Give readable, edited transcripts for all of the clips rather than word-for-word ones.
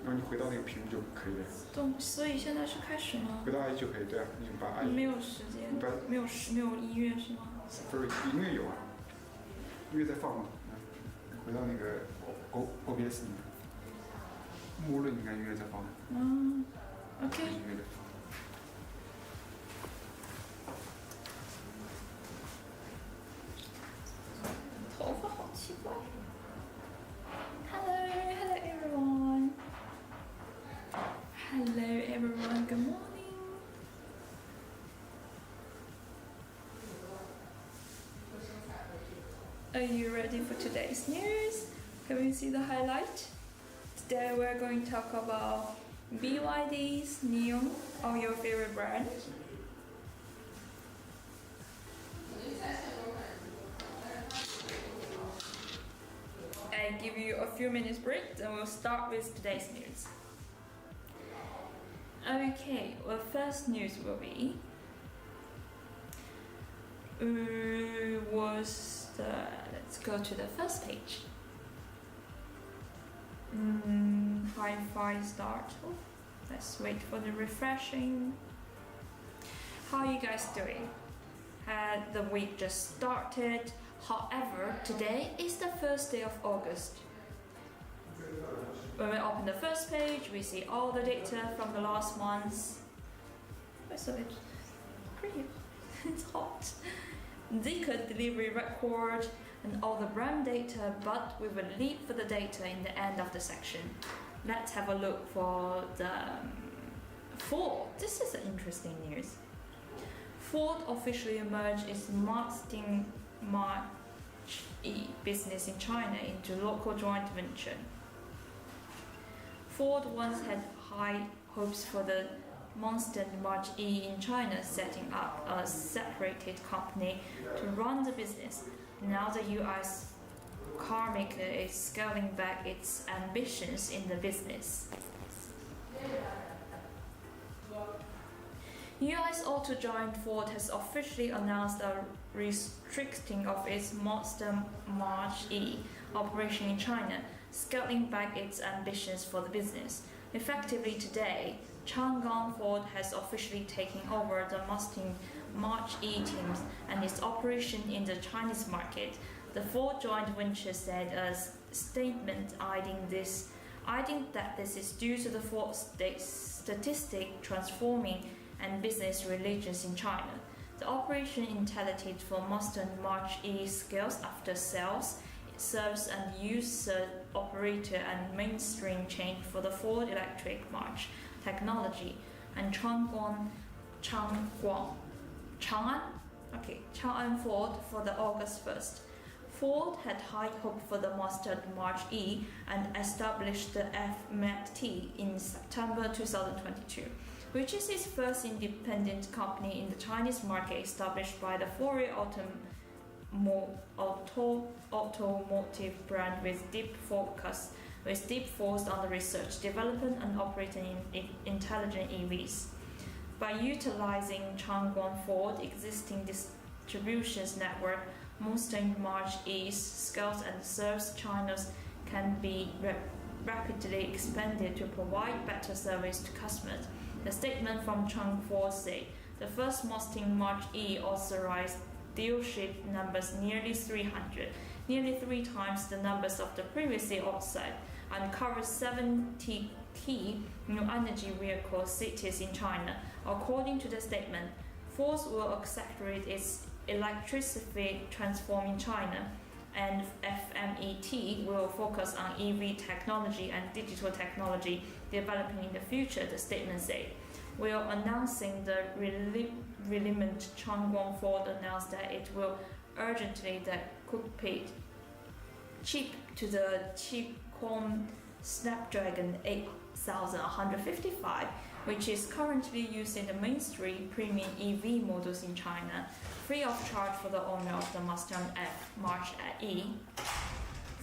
然后你回到那个屏幕就可以了。所以现在是开始吗？回到 IE 就可以，对啊，你把 IE 没有时间，没有音乐是吗？不是音乐有啊，音乐在放嘛。回到那个 OBS 里面，默认应该音乐在放。OK。音乐在放。头发好奇怪。Hello everyone. Hello everyone. Good morning. Are you ready for today's news? Can we see the highlight? Today we're going to talk about BYD's NIO, or your favorite brand. I give you a few minutes break, and we'll start with today's news. Okay, well, first news will be let's go to the first page. Hi-Fi start. Oh, let's wait for the refreshing. How are you guys doing? The week just started. However, today is the first day of August. When we open the first page, we see all the data from the last month. So it's pretty, it's hot. Zeekr delivery record and all the brand data, but we will leave for the data in the end of the section. Let's have a look for the Ford. This is interesting news. Ford officially merged its Mustang Mach-E business in China into local joint venture. Ford once had high hopes for the Mustang Mach-E in China, setting up a separated company to run the business. Now the US car maker is scaling back its ambitions in the business. US auto giant Ford has officially announced a restricting of its Mustang Mach-E operation in China, scaling back its ambitions for the business. Effectively today, Chang'an Ford has officially taken over the Mustang Mach-E teams and its operation in the Chinese market. The Ford joint venture said a statement adding that this is due to the Ford statistic transforming and business relations in China. The operation intended for Mustang Mach-E scales after sales. It serves and user operator and mainstream change for the Ford electric March technology and Chang'an Ford for the August 1st. Ford had high hope for the Mustang Mach-E and established the FMT in September 2022. Which is its first independent company in the Chinese market, established by the foreign automotive brand with deep focus on the research, development, and operating in intelligent EVs. By utilizing Chang'an Ford existing distributions network, Mustang Mach-E scales and serves China's can be rapidly expanded to provide better service to customers. The statement from Chang'an Ford said the first Mustang Mach-E authorized dealership numbers nearly 300, nearly 3 times the numbers of the previously authorized, and covers 70 key new energy vehicle cities in China. According to the statement, Ford will accelerate its electricity transform in China, and FMET will focus on EV technology and digital technology developing in the future, the statement said. While announcing the realignment, Chang'an Ford announced that it will urgently the cockpit chip to the Qualcomm Snapdragon 8155, which is currently used in the mainstream premium EV models in China, free of charge for the owner of the Mustang Mach-E.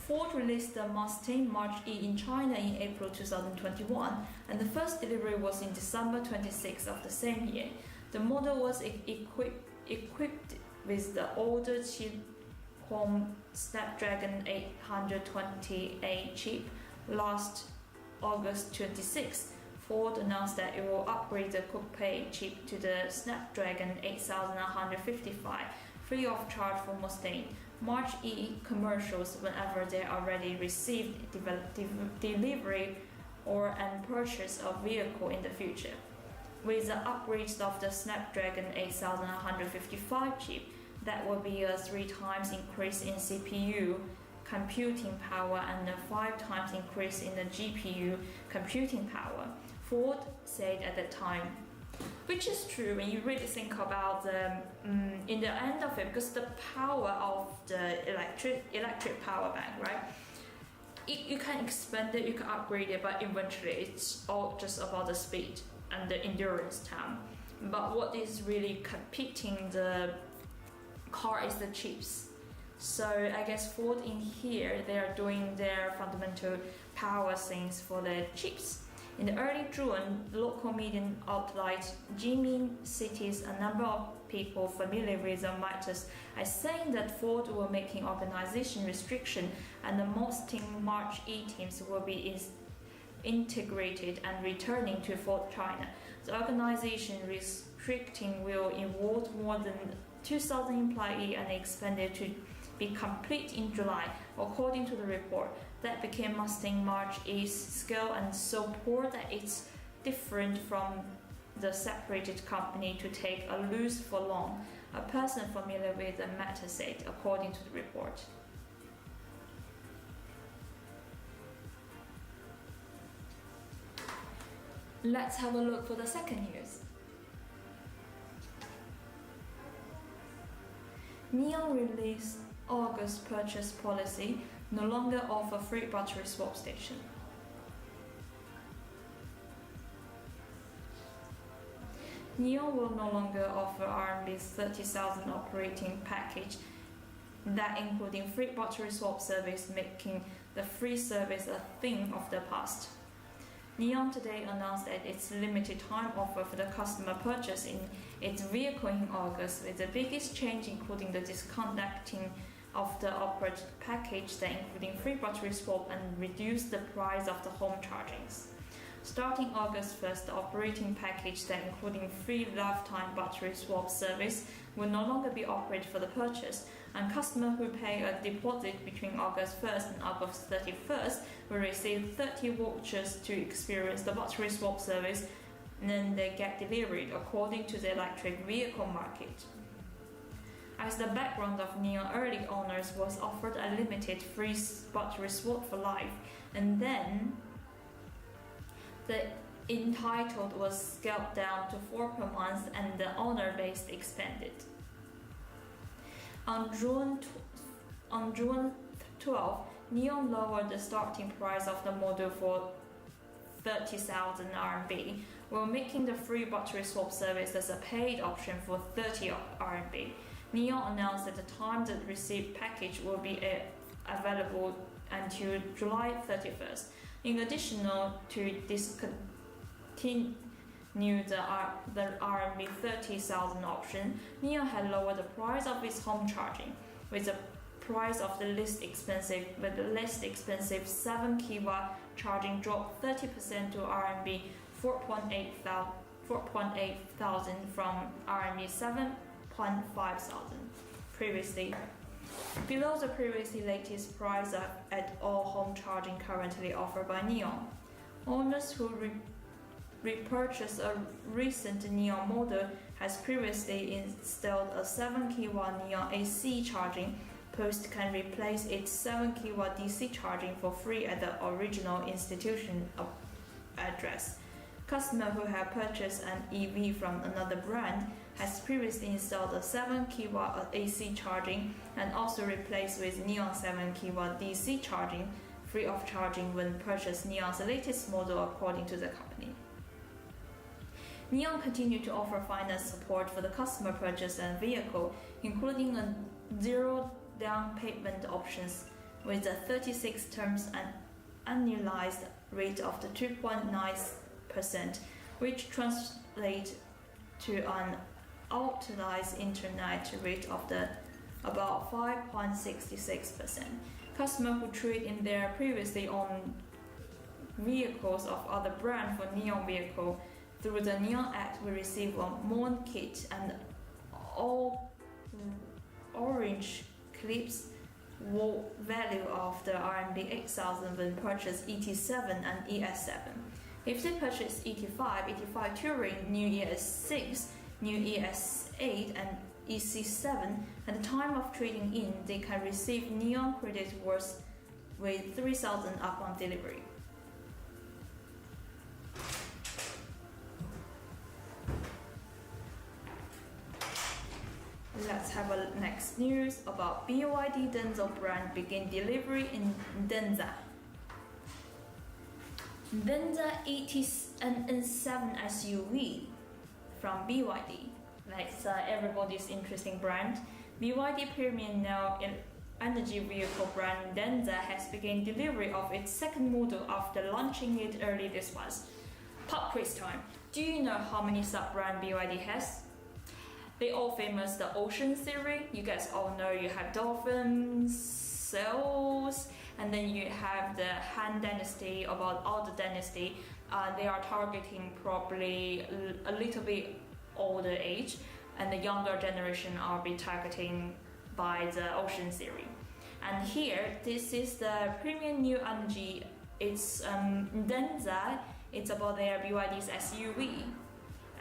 Ford released the Mustang Mach-E in China in April 2021, and the first delivery was in December 26 of the same year. The model was equipped with the older Qualcomm Snapdragon 828 chip, August 26, Ford announced that it will upgrade the coupe chip to the Snapdragon 8155 free of charge for Mustang March E commercials whenever they already received delivery or and purchase of vehicle in the future. With the upgrades of the Snapdragon 8155 chip, that will be a 3 times increase in CPU computing power and a 5 times increase in the GPU computing power, Ford said at the time. Which is true when you really think about the in the end of it, because the power of the electric power bank, right? You can expand it, you can upgrade it, but eventually it's all just about the speed and the endurance time. But what is really competing the car is the chips. So I guess Ford in here, they are doing their fundamental power things for the chips. In the early June, local media outlet Jimin cites a number of people familiar with the matters as saying that Ford will making organization restriction and the Mustang March E teams will be integrated and returning to Ford China. The organization restricting will involve more than 2,000 employees and expanded to be complete in July, according to the report. That became Mustang March E's scale and so poor that it's different from the separated company to take a loose for long, a person familiar with the matter said, according to the report. Let's have a look for the second news. NIO released August purchase policy, no longer offer free battery swap station. NIO will no longer offer RMB 30,000 operating package that including free battery swap service, making the free service a thing of the past. NIO today announced that its limited time offer for the customer purchase in its vehicle in August, with the biggest change including the disconnecting of the operating package that including free battery swap and reduce the price of the home chargings. Starting August 1st, the operating package that including free lifetime battery swap service will no longer be operated for the purchase, and customers who pay a deposit between August 1st and August 31st will receive 30 vouchers to experience the battery swap service, and then they get delivered according to the electric vehicle market. As the background of NIO early owners was offered a limited free battery swap for life, and then the entitled was scaled down to 4 per month and the owner base expanded. On June 12, NIO lowered the starting price of the model for 30,000 RMB, while making the free battery swap service as a paid option for 30 RMB. NIO announced at the time that the received package will be available until July 31st. In addition to discontinue the RMB 30,000 option, NIO had lowered the price of its home charging, with the price of the least expensive 7 kW charging dropped 30% to RMB 4.8 thousand from RMB 7.5 thousand previously. Below the previously latest price at all home charging currently offered by NIO. Owners who repurchase a recent NIO model has previously installed a 7 kW NIO AC charging post can replace its 7 kW DC charging for free at the original institution address. Customers who have purchased an EV from another brand has previously installed a 7 kW AC charging and also replaced with NIO 7 kW DC charging free of charging when purchased NIO's latest model, according to the company. NIO continued to offer finance support for the customer purchase and vehicle, including a zero down payment options with a 36 terms and annualized rate of the 2.9%, which translates to an authorized internet rate of the about 5.66%. Customers who trade in their previously owned vehicles of other brands for NIO vehicle. Through the NIO Act, we receive a MON kit and all orange clips value of the RMB 8,000 when purchase ET7 and ES7. If they purchase ET5 Touring, new ES6, new ES8 and EC7, at the time of trading in, they can receive NIO credit worth with 3,000 upon delivery. Let's have a next news about BYD Denza brand begin delivery in Denza. Denza N7 SUV from BYD. That's everybody's interesting brand. BYD premium now energy vehicle brand Denza has begun delivery of its second model after launching it early this month. Pop quiz time. Do you know how many sub-brand BYD has? They all famous the Ocean series. You guys all know you have Dolphin, Sails, and then you have the Han Dynasty, about all the dynasty. They are targeting probably a little bit older age, and the younger generation are be targeting by the Ocean series. And here, this is the premium new energy. It's Denza. It's about their BYD's SUV,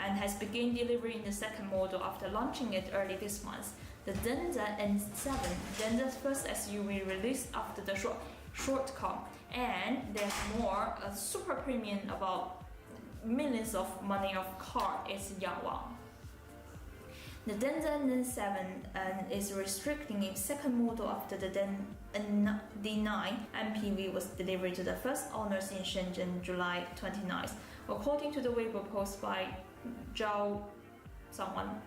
and has begun delivery in the second model after launching it early this month. The Denza N7, Denza's first SUV released after the shortcut, and there's more a super premium about millions of money of car is Yangwang. The Denza N7 is restricting its second model after the D9 MPV was delivered to the first owners in Shenzhen July 29th. According to the Weibo post by Zhao someone,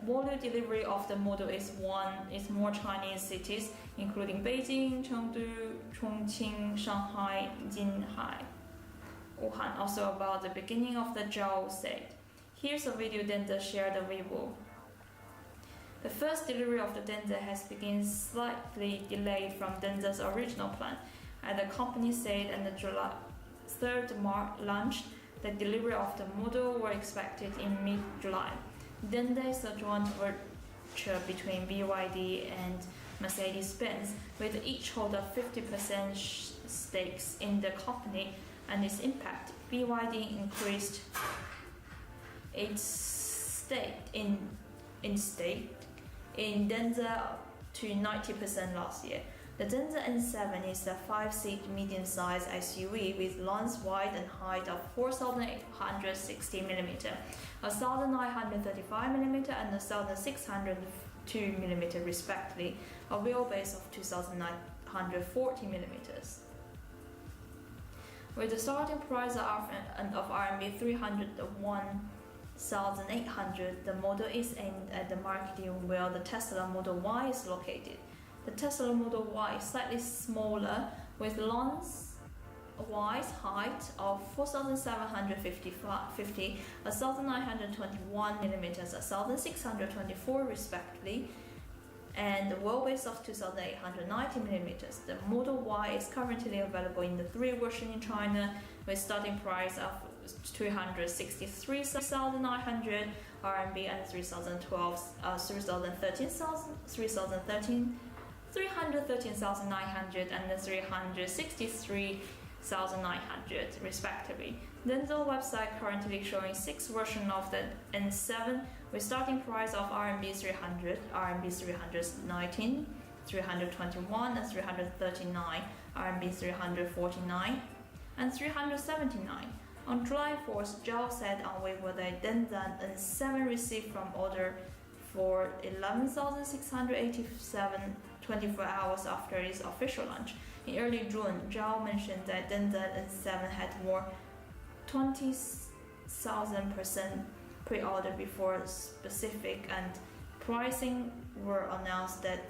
volume delivery of the model is more Chinese cities, including Beijing, Chengdu, Chongqing, Shanghai, Jinhai, Wuhan. Also about the beginning of the Zhao said. Here's a video Denza shared on Weibo. The first delivery of the Denza has been slightly delayed from Denza's original plan, and the company said on the July 3rd launch, the delivery of the model were expected in mid-July. Denza is a joint venture between BYD and Mercedes-Benz, with each holder 50% stakes in the company, and its impact. BYD increased its stake in Denza to 90% last year. The Denza N7 is a 5-seat medium-sized SUV with length, width and height of 4,860 mm, 1,935 mm and 1,602 mm respectively, a wheelbase of 2,940 mm. With the starting price of RMB 301,800, the model is aimed at the market where the Tesla Model Y is located. The Tesla Model Y is slightly smaller, with length-wise height of 4,750, 1,921 mm, 1,624 respectively, and the wheelbase of 2,890 mm. The Model Y is currently available in the 3 versions in China, with starting price of 263,900 RMB and 313,900 and 363,900 respectively. Denza website currently showing 6 versions of the N7 with starting price of RMB 300, RMB 319, 321 and 339, RMB 349 and 379. On July 4th, Zhao said on Weibo that Denza N7 received from order for 11,687 24 hours after its official launch. In early June, Zhao mentioned that Denza N7 had more 20,000% pre-order before specific and pricing were announced. That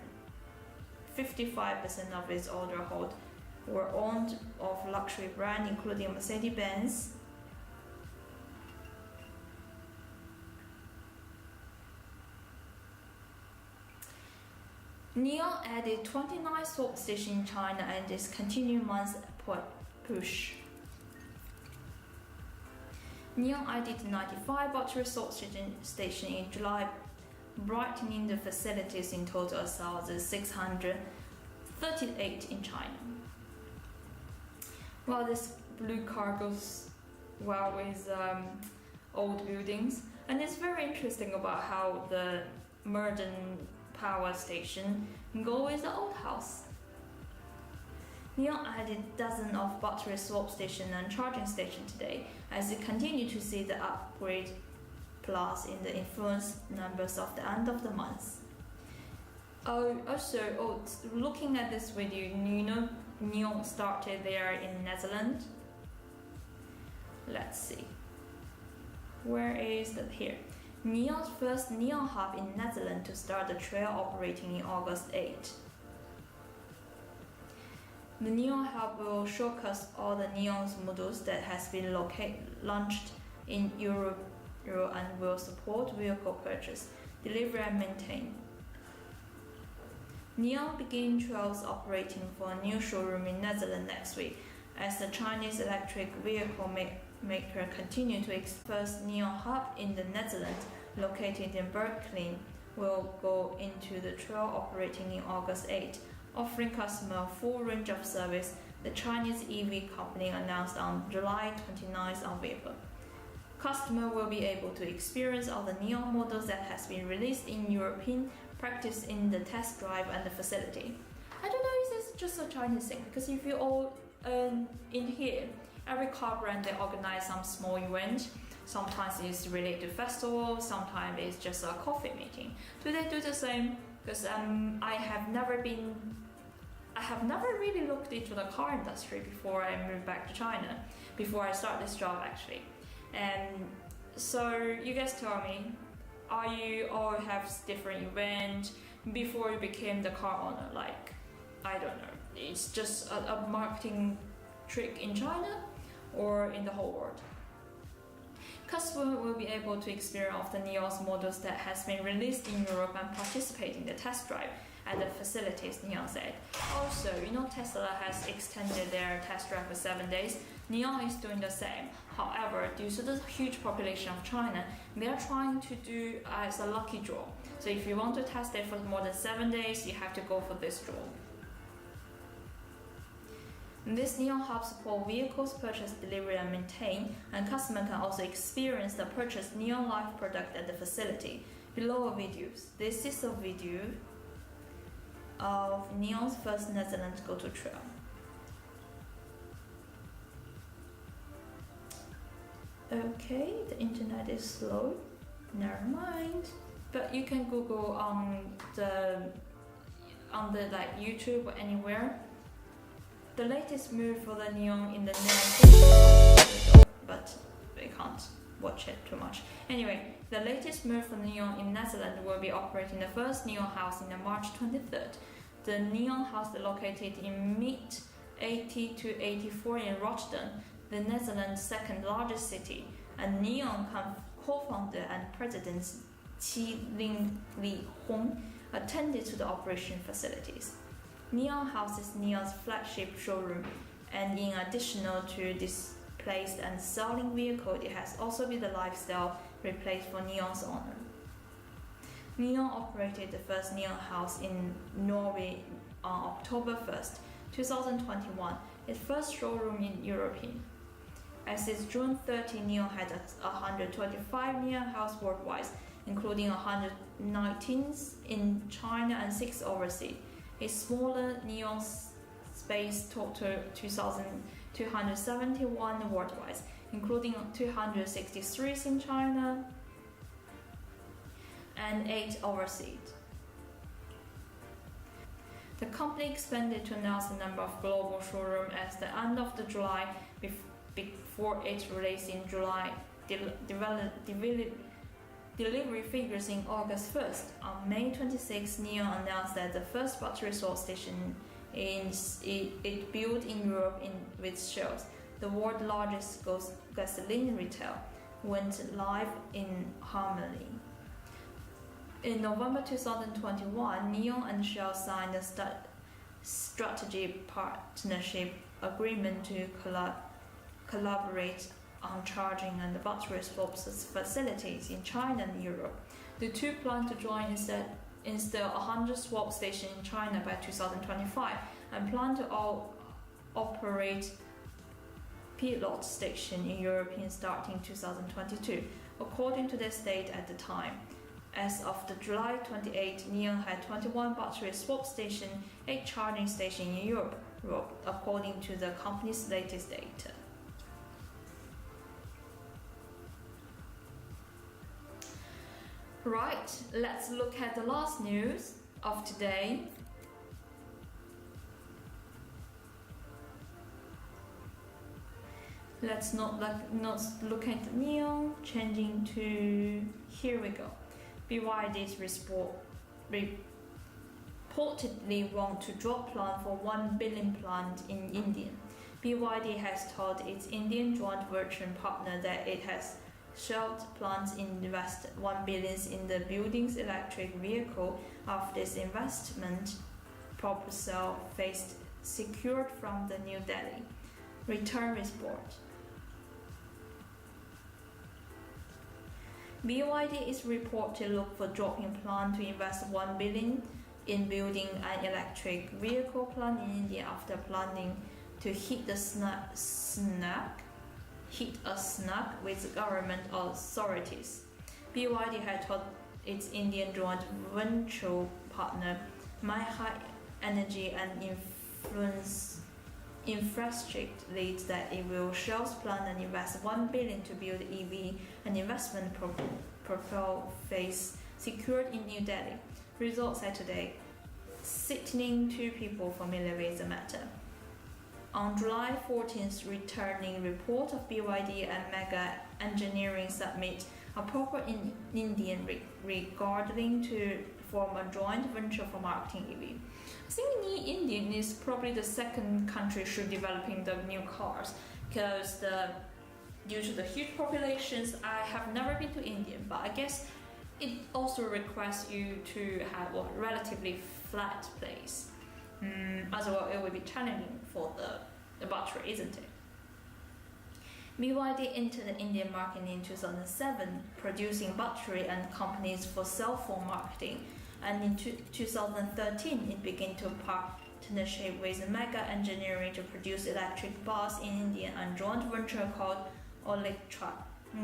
55% of its order hold were owned of luxury brands including Mercedes-Benz, NIO added 29 swap stations in China and is continuing month's push. NIO added 95 battery swap stations in July, brightening the facilities in total 1,638 in China. Well, this blue car goes well with old buildings, and it's very interesting about how the modern power station go with the old house. NIO added dozens of battery swap stations and charging stations today as it continued to see the upgrade plus in the influence numbers of the end of the month. Looking at this video, NIO started there in Netherland. Let's see. Where is that here? NIO's first NIO Hub in Netherlands to start the trial operating in August 8. The NIO Hub will showcase all the NIO's models that has been launched in Europe and will support vehicle purchase, delivery and maintain. NIO begin trials operating for a new showroom in Netherlands next week as the Chinese electric vehicle maker continue to first NIO Hub in the Netherlands, located in Berkeley, will go into the trial operating in August 8, offering customers a full range of service. The Chinese EV company announced on July 29th on Weibo. Customers will be able to experience all the NIO models that has been released in European practice in the test drive and the facility. I don't know if this is just a Chinese thing, because if you all in here, every car brand, they organize some small event. Sometimes it's related to festivals, sometimes it's just a coffee meeting. Do they do the same? Because I have never really looked into the car industry before I moved back to China, before I start this job actually. And so you guys tell me, are you all have different events before you became the car owner? Like, I don't know, it's just a marketing trick in China or in the whole world? Customers will be able to experience the NIO's models that has been released in Europe and participate in the test drive at the facilities, NIO said. Also, Tesla has extended their test drive for 7 days. NIO is doing the same. However, due to the huge population of China, they are trying to do as a lucky draw. So if you want to test it for more than 7 days, you have to go for this draw. This NIO Hub supports vehicles purchase, delivery and maintain, and customers can also experience the purchased NIO Life product at the facility. Below are videos. This is a video of NIO's first Netherlands go-to trial. Okay, the internet is slow. Never mind. But you can Google on the YouTube or anywhere. The latest move for the NIO in the NIO, but we can't watch it too much. Anyway, the latest move for NIO in Netherlands will be operating the first NIO house in March 23rd. The NIO house is located in mid 80 to 84 in Rotterdam, the Netherlands' second largest city, and NIO co-founder and president Qi Li Hong attended to the operation facilities. NIO House is NIO's flagship showroom, and in addition to displaced and selling vehicles, it has also been the lifestyle replaced for NIO's owner. NIO operated the first NIO House in Norway on October 1st, 2021, its first showroom in Europe. As of June 30, NIO had 125 NIO House worldwide, including 119 in China and 6 overseas. A smaller NIO space total 2,271 worldwide, including 263 in China and 8 overseas. The company expanded to announce the number of global showrooms at the end of July before it released in July delivery figures in August 1st. On May 26, NIO announced that the first battery swap station it built in Europe with Shells, the world's largest gasoline retail, went live in Harmony. In November 2021, NIO and Shell signed a strategic partnership agreement to collaborate on charging and battery swaps facilities in China and Europe. The two plan to join install 100 swap stations in China by 2025 and plan to operate pilot station in Europe starting 2022, according to the state at the time. As of the July 28, NIO had 21 battery swap stations, 8 charging stations in Europe, according to the company's latest data. Right, let's look at the last news of today. Let's not look at NIO, changing to, here we go. BYD's reportedly want to drop plan for 1 billion plant in India. BYD has told its Indian joint venture partner that it has shelved plans invest 1 billion in the building's electric vehicle after its investment proposal faced secured from the New Delhi Return Report. BYD is reported to look for dropping plan to invest 1 billion in building an electric vehicle plant in India after planning to hit a snag with government authorities. BYD had told its Indian joint venture partner High Energy and Infrastructure leads that it will shelve plan and invest 1 billion to build EV and investment profile phase secured in New Delhi. Results said today, citing 2 people familiar with the matter. On July 14th, returning report of BYD and Mega Engineering submit a proper in Indian regarding to form a joint venture for marketing EV. I think India is probably the second country should developing the new cars because due to the huge populations, I have never been to India, but I guess it also requires you to have a relatively flat place. Otherwise, it will be challenging for the battery, isn't it? BYD entered the Indian market in 2007, producing battery and companies for cell phone marketing. And in 2013, it began to partnership with Mega Engineering to produce electric bus in India and joint venture called Electra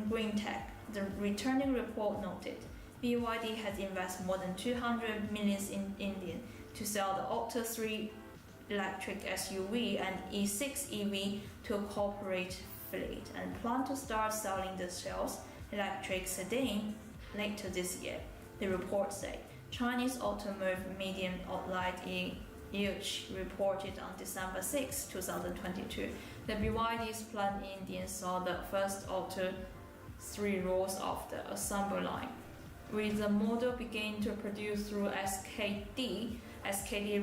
Green Tech. The returning report noted, BYD has invested more than 200 million in India to sell the Octa 3 electric SUV and E6 EV to a corporate fleet and plan to start selling the Shell's electric sedan later this year, the report said. Chinese automotive medium outlet EH reported on December 6, 2022 that BYD's plant in India saw the first Octa 3 rolls off the assembly line. With the model beginning to produce through SKD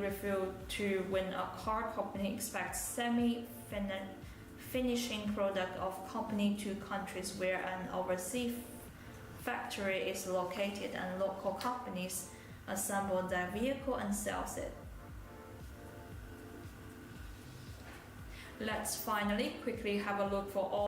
revealed to when a car company expects semi-finishing product of company to countries where an overseas factory is located and local companies assemble their vehicle and sells it. Let's finally quickly have a look for all